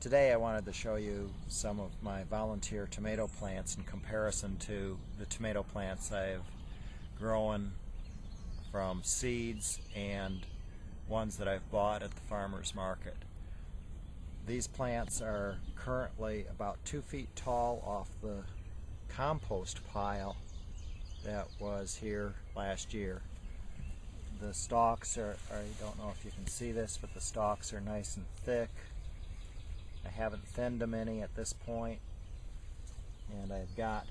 Today I wanted to show you some of my volunteer tomato plants in comparison to the tomato plants I've grown from seeds and ones that I've bought at the farmer's market. These plants are currently about 2 feet tall off the compost pile that was here last year. The stalks are, I don't know if you can see this, but the stalks are nice and thick. I haven't thinned them any at this point, and I've got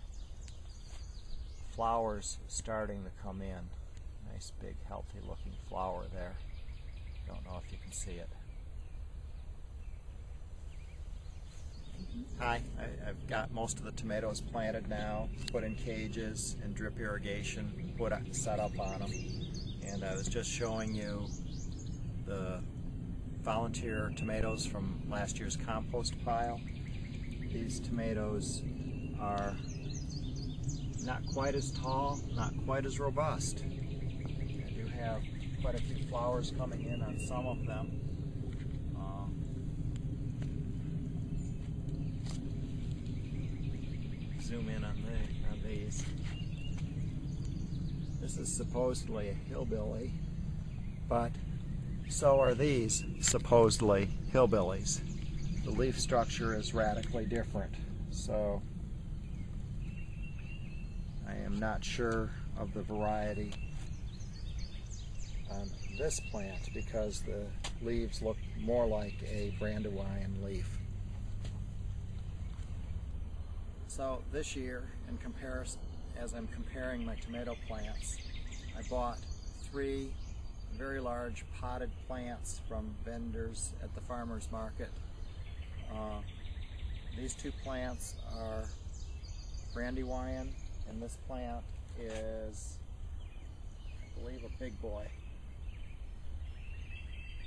flowers starting to come in. Nice big healthy looking flower there. Don't know if you can see it. Hi, I've got most of the tomatoes planted now, put in cages and drip irrigation set up on them. And I was just showing you the volunteer tomatoes from last year's compost pile. These tomatoes are not quite as tall, not quite as robust. I do have quite a few flowers coming in on some of them. Zoom in on these. This is supposedly a hillbilly, but so are these supposedly hillbillies. The leaf structure is radically different, so I am not sure of the variety on this plant because the leaves look more like a brandywine leaf. So this year, in comparison, as I'm comparing my tomato plants, I bought 3 very large potted plants from vendors at the farmer's market. These 2 plants are brandywine, and this plant is, I believe, a big boy.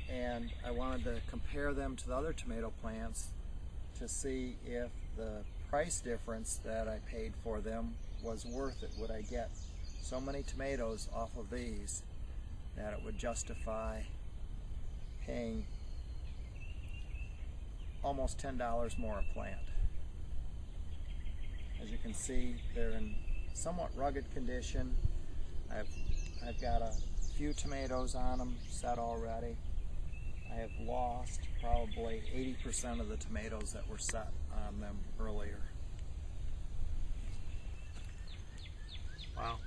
And I wanted to compare them to the other tomato plants to see if the price difference that I paid for them was worth it. Would I get so many tomatoes off of these that it would justify paying almost $10 more a plant. As you can see, they're in somewhat rugged condition. I've got a few tomatoes on them set already. I have lost probably 80% of the tomatoes that were set on them earlier. Wow.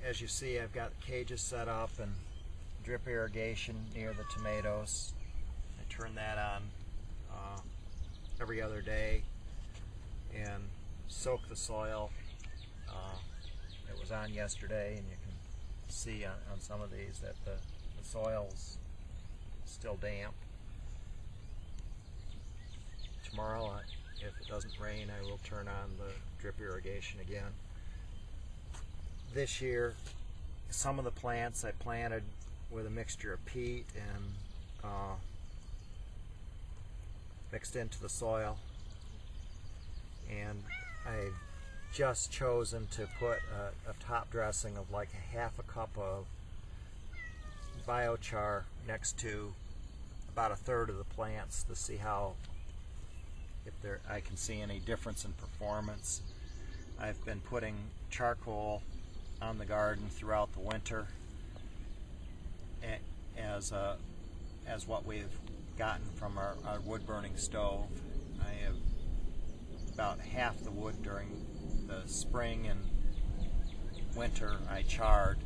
As you see, I've got cages set up and drip irrigation near the tomatoes. I turn that on every other day and soak the soil. It was on yesterday, and you can see on some of these that the soil's still damp. Tomorrow, if it doesn't rain, I will turn on the drip irrigation again. This year, some of the plants I planted with a mixture of peat and mixed into the soil, and I've just chosen to put a top dressing of like a half a cup of biochar next to about a third of the plants to see if I can see any difference in performance. I've been putting charcoal on the garden throughout the winter as what we've gotten from our wood burning stove. I have about half the wood during the spring and winter I charred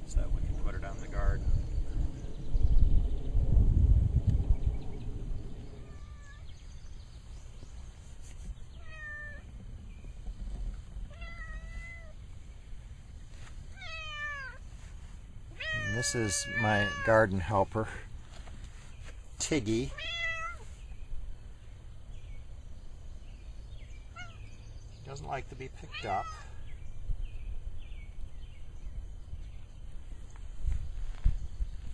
so that we can put it on the garden. And this is my garden helper, Tiggy. Doesn't like to be picked up.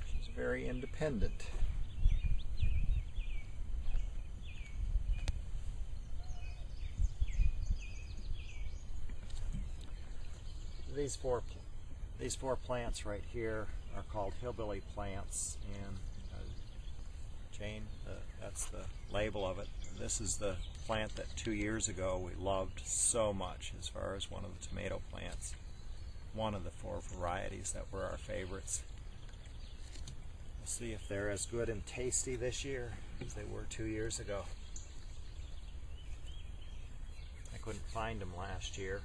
She's very independent. These four plants right here are called hillbilly plants, and Jane, that's the label of it. This is the plant that 2 years ago we loved so much as far as one of the tomato plants. One of the 4 varieties that were our favorites. We'll see if they're as good and tasty this year as they were 2 years ago. I couldn't find them last year.